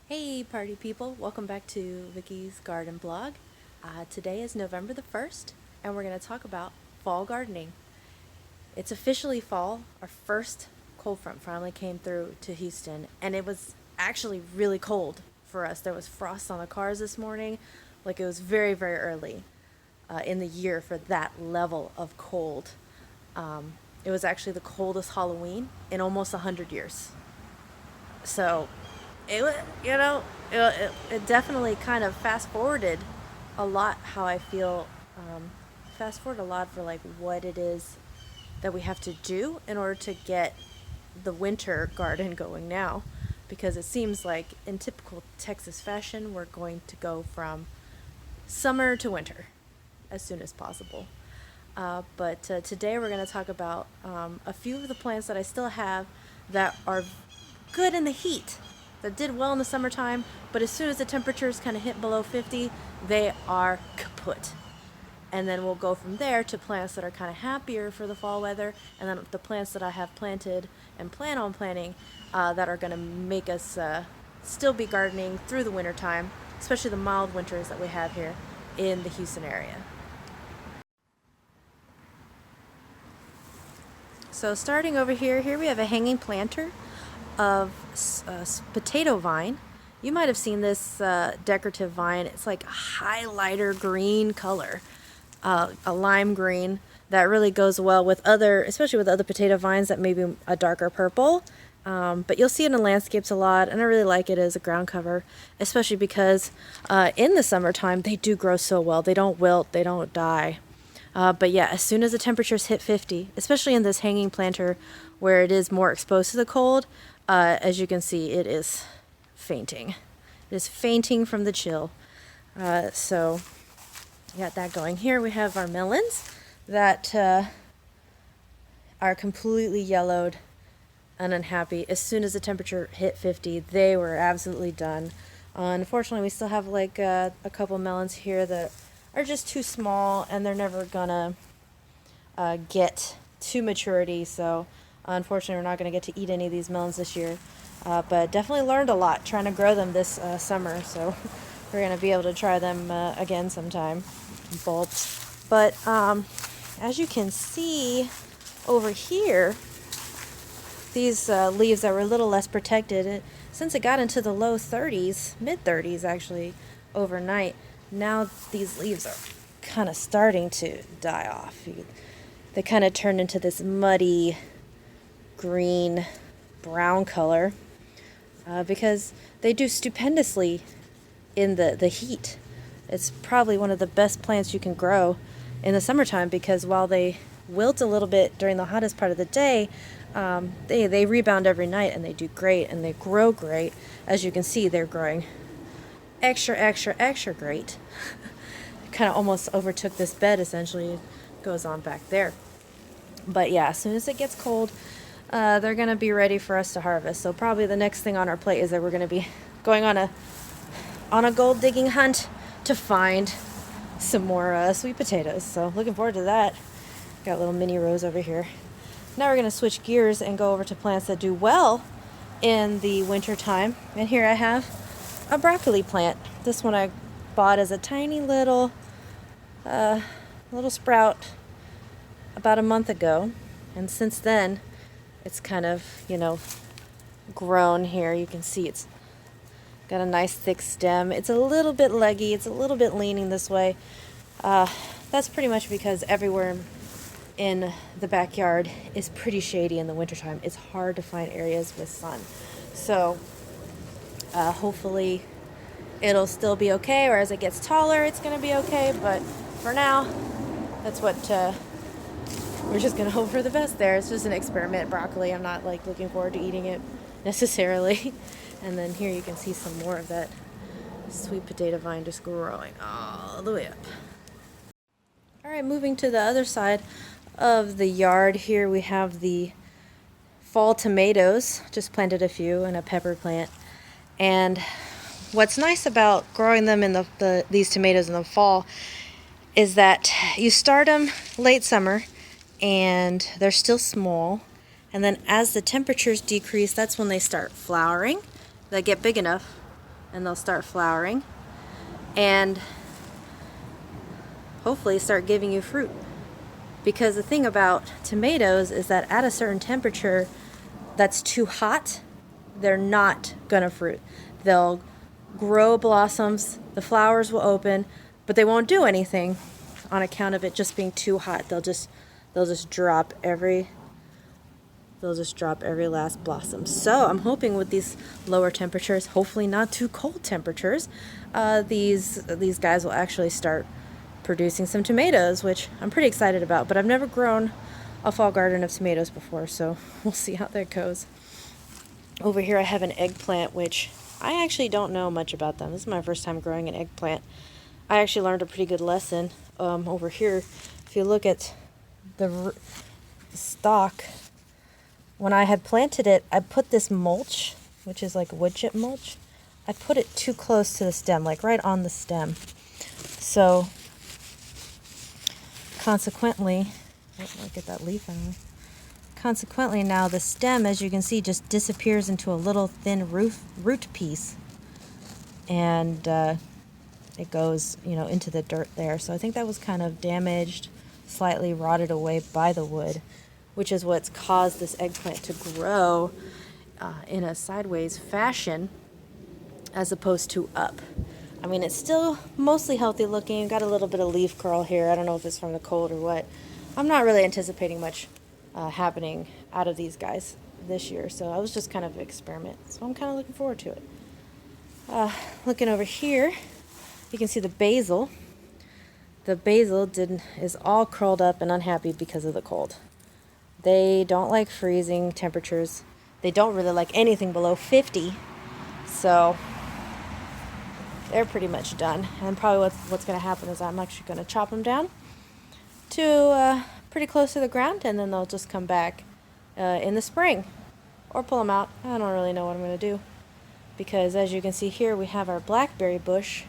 Hey party people, welcome back to Vicky's Garden Blog. Today is November the 1st and we're going to talk about fall gardening. It's officially fall. Our first cold front finally came through to Houston and it was actually really cold for us. There was frost on the cars this morning. Like it was very, very early in the year for that level of cold. It was actually the coldest Halloween in almost 100 years. So it definitely kind of fast forwarded a lot how I feel. Fast forward a lot for like what it is that we have to do in order to get the winter garden going now, because it seems like in typical Texas fashion we're going to go from summer to winter as soon as possible. But today we're going to talk about a few of the plants that I still have that are good in the heat, that did well in the summertime, but as soon as the temperatures kind of hit below 50, they are kaput. And then we'll go from there to plants that are kind of happier for the fall weather, and then the plants that I have planted and plan on planting that are going to make us still be gardening through the winter time, especially the mild winters that we have here in the Houston area. So starting over here we have a hanging planter of potato vine. You might have seen this decorative vine. It's like a highlighter green color, a lime green that really goes well with other, especially with other potato vines that may be a darker purple. But you'll see it in landscapes a lot, and I really like it as a ground cover, especially because in the summertime they do grow so well. They don't wilt, they don't die. But yeah, as soon as the temperatures hit 50, especially in this hanging planter where it is more exposed to the cold, as you can see, it is fainting. It is fainting from the chill. So got that going. Here we have our melons that are completely yellowed and unhappy. As soon as the temperature hit 50, they were absolutely done. Unfortunately, we still have like a couple melons here that are just too small and they're never gonna get to maturity. So unfortunately, we're not gonna get to eat any of these melons this year. But definitely learned a lot trying to grow them this summer. So we're gonna be able to try them again sometime. Bulbs. But as you can see over here, these leaves that were a little less protected, since it got into the low 30s, mid 30s actually, overnight, now these leaves are kind of starting to die off. They kind of turn into this muddy green brown color because they do stupendously in the heat. It's probably one of the best plants you can grow in the summertime, because while they wilt a little bit during the hottest part of the day, they rebound every night and they do great and they grow great. As you can see, they're growing extra great. Kind of almost overtook this bed essentially. It goes on back there. But yeah, as soon as it gets cold, they're going to be ready for us to harvest. So probably the next thing on our plate is that we're going to be going on a gold digging hunt to find some more sweet potatoes. So looking forward to that. Got little mini rows over here. Now we're going to switch gears and go over to plants that do well in the winter time. And here I have a broccoli plant. This one I bought as a tiny little sprout about a month ago, and since then it's kind of grown. Here you can see it's got a nice thick stem. It's a little bit leggy, it's a little bit leaning this way. That's pretty much because everywhere in the backyard is pretty shady in the wintertime. It's hard to find areas with sun. So hopefully it'll still be okay, or as it gets taller it's going to be okay, but for now that's what we're just going to hope for the best there. It's just an experiment broccoli. I'm not like looking forward to eating it necessarily. And then here you can see some more of that sweet potato vine just growing all the way up. Alright, moving to the other side of the yard, here we have the fall tomatoes. Just planted a few and a pepper plant. And what's nice about growing them in these tomatoes in the fall is that you start them late summer and they're still small, and then as the temperatures decrease, that's when they start flowering. They get big enough and they'll start flowering and hopefully start giving you fruit. Because the thing about tomatoes is that at a certain temperature that's too hot, they're not gonna fruit. They'll grow blossoms, the flowers will open, but they won't do anything on account of it just being too hot. They'll just drop every last blossom. So I'm hoping with these lower temperatures, hopefully not too cold temperatures, these guys will actually start producing some tomatoes, which I'm pretty excited about. But I've never grown a fall garden of tomatoes before, so we'll see how that goes. Over here I have an eggplant, which I actually don't know much about them. This is my first time growing an eggplant. I actually learned a pretty good lesson. Over here, if you look at the stalk, when I had planted it, I put this mulch, which is like wood chip mulch. I put it too close to the stem, like right on the stem. So consequently, I'll get that leaf out. Consequently, now the stem, as you can see, just disappears into a little thin root piece, and it goes, into the dirt there. So I think that was kind of damaged, slightly rotted away by the wood, which is what's caused this eggplant to grow in a sideways fashion as opposed to up. I mean, it's still mostly healthy looking. Got a little bit of leaf curl here. I don't know if it's from the cold or what. I'm not really anticipating much happening out of these guys this year, so I was just kind of an experiment. So I'm kind of looking forward to it. Looking over here, you can see the basil. The basil is all curled up and unhappy because of the cold. They don't like freezing temperatures. They don't really like anything below 50. So they're pretty much done. And probably what's going to happen is I'm actually going to chop them down to pretty close to the ground, and then they'll just come back in the spring or pull them out. I don't really know what I'm going to do, because as you can see here, we have our blackberry bush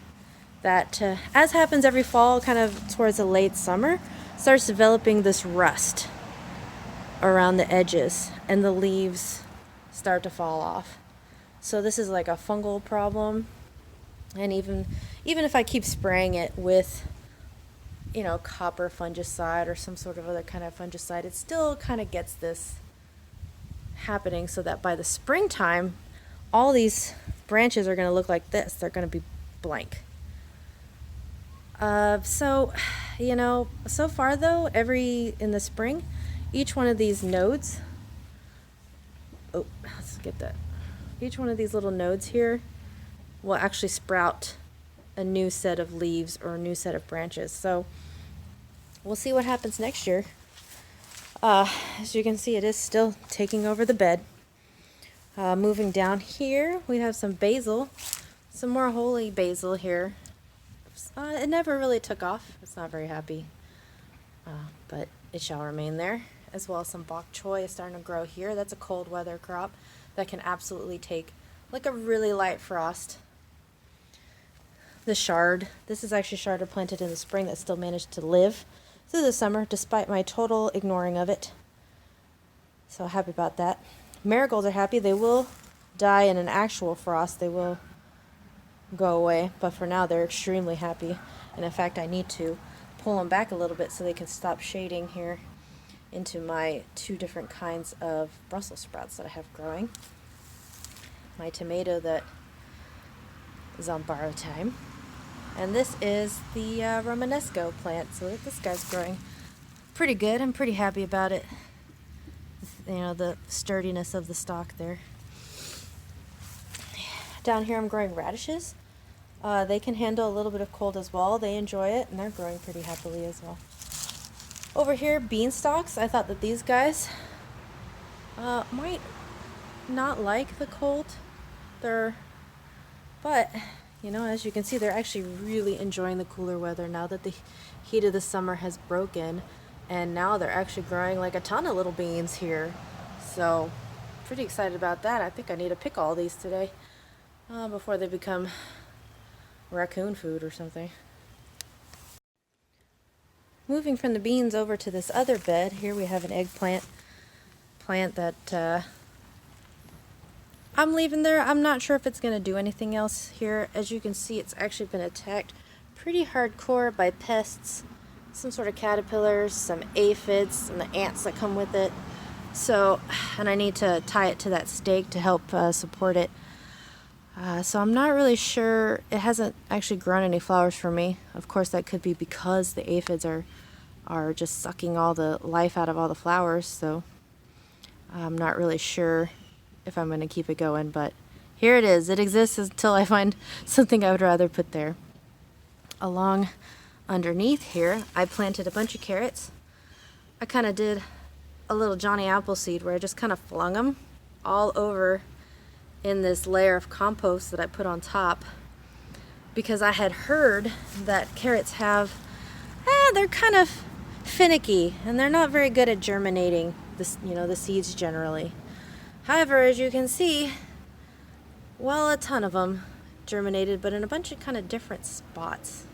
that, as happens every fall, kind of towards the late summer, starts developing this rust around the edges, and the leaves start to fall off. So this is like a fungal problem, and even if I keep spraying it with copper fungicide or some sort of other kind of fungicide, it still kind of gets this happening, so that by the springtime all these branches are going to look like this. They're going to be blank. So far though, in the spring, each one of these nodes, each one of these little nodes here will actually sprout a new set of leaves or a new set of branches. So we'll see what happens next year. As you can see, it is still taking over the bed. Moving down here, we have some basil, some more holy basil here. It never really took off. It's not very happy, but it shall remain there. As well as some bok choy is starting to grow here. That's a cold weather crop that can absolutely take like a really light frost. The chard, this is actually chard I planted in the spring that still managed to live through the summer despite my total ignoring of it. So happy about that. Marigolds are happy. They will die in an actual frost. They will go away, but for now they're extremely happy. And in fact, I need to pull them back a little bit so they can stop shading here into my two different kinds of Brussels sprouts that I have growing. My tomato that is on borrow time. And this is the Romanesco plant. So this guy's growing pretty good. I'm pretty happy about it. The sturdiness of the stalk there. Down here I'm growing radishes. They can handle a little bit of cold as well. They enjoy it, and they're growing pretty happily as well. Over here, bean stalks. I thought that these guys might not like the cold. But as you can see, they're actually really enjoying the cooler weather now that the heat of the summer has broken, and now they're actually growing like a ton of little beans here. So pretty excited about that. I think I need to pick all these today before they become raccoon food or something. Moving from the beans over to this other bed, here we have an eggplant plant that I'm leaving there. I'm not sure if it's going to do anything else here. As you can see, it's actually been attacked pretty hardcore by pests, some sort of caterpillars, some aphids, and the ants that come with it. So, and I need to tie it to that stake to help support it. So I'm not really sure. It hasn't actually grown any flowers for me. Of course, that could be because the aphids are just sucking all the life out of all the flowers. So I'm not really sure if I'm going to keep it going, but here it is. It exists until I find something I would rather put there. Along underneath here, I planted a bunch of carrots. I kind of did a little Johnny Appleseed where I just kind of flung them all over in this layer of compost that I put on top, because I had heard that carrots have, they're kind of finicky and they're not very good at germinating the seeds generally. However, as you can see, well, a ton of them germinated, but in a bunch of kind of different spots.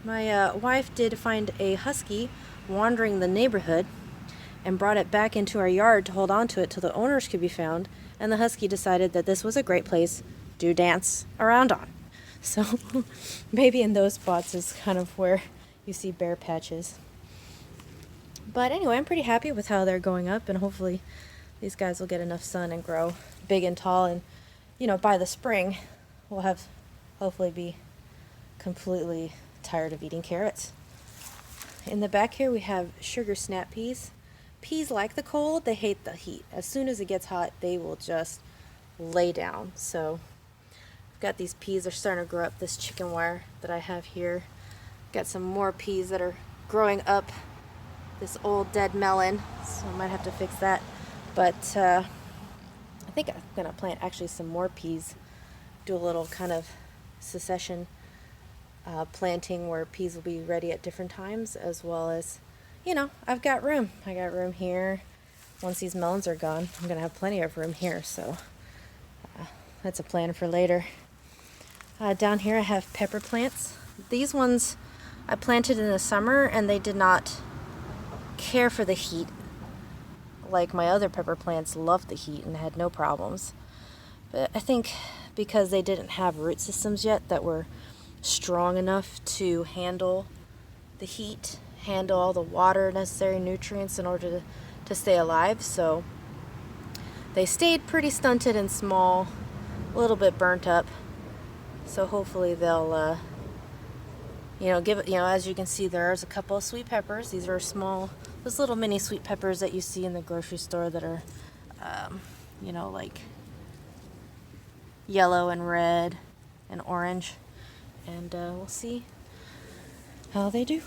My wife did find a husky wandering the neighborhood and brought it back into our yard to hold on to it till the owners could be found, and the husky decided that this was a great place to dance around on. So maybe in those spots is kind of where you see bare patches. But anyway, I'm pretty happy with how they're going up, and hopefully these guys will get enough sun and grow big and tall, and by the spring we'll hopefully be completely tired of eating carrots. In the back here we have sugar snap peas. Peas like the cold, they hate the heat. As soon as it gets hot, they will just lay down. So I've got these peas, they're starting to grow up this chicken wire that I have here. Got some more peas that are growing up this old dead melon, so I might have to fix that. But I think I'm gonna plant actually some more peas, do a little kind of succession planting where peas will be ready at different times, as well as, I've got room. I got room here. Once these melons are gone, I'm gonna have plenty of room here, so that's a plan for later. Down here I have pepper plants. These ones I planted in the summer and they did not care for the heat like my other pepper plants loved the heat and had no problems. But I think because they didn't have root systems yet that were strong enough to handle the heat, handle all the water, necessary nutrients in order to stay alive, so they stayed pretty stunted and small, a little bit burnt up. So hopefully they'll give it, as you can see, there's a couple of sweet peppers. These are small, those little mini sweet peppers that you see in the grocery store that are, like yellow and red and orange. And we'll see how they do.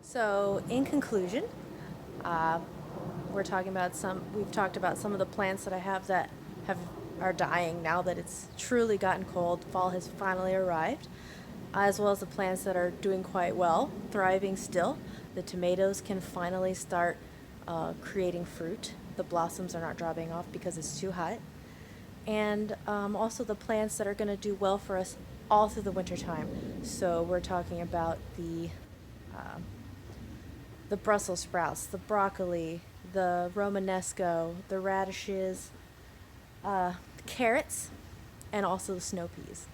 So in conclusion, we've talked about some of the plants that I have that are dying now that it's truly gotten cold. Fall has finally arrived, as well as the plants that are doing quite well, thriving still. The tomatoes can finally start creating fruit. The blossoms are not dropping off because it's too hot. And also the plants that are going to do well for us all through the winter time. So we're talking about the Brussels sprouts, the broccoli, the Romanesco, the radishes, carrots, and also the snow peas.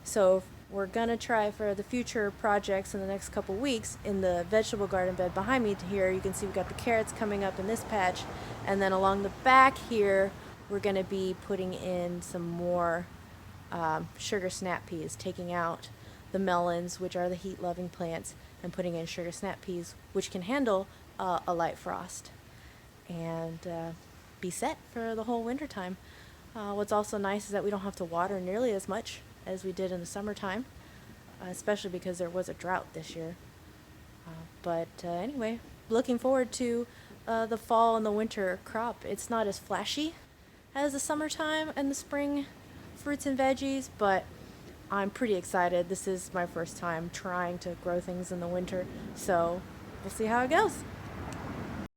So we're gonna try for the future projects in the next couple weeks in the vegetable garden bed behind me here. You can see we've got the carrots coming up in this patch, and then along the back here we're gonna be putting in some more sugar snap peas, taking out the melons, which are the heat loving plants, and putting in sugar snap peas, which can handle a light frost and be set for the whole winter time. What's also nice is that we don't have to water nearly as much as we did in the summertime, especially because there was a drought this year. But anyway, looking forward to the fall and the winter crop. It's not as flashy as the summertime and the spring fruits and veggies, but I'm pretty excited. This is my first time trying to grow things in the winter, so we'll see how it goes.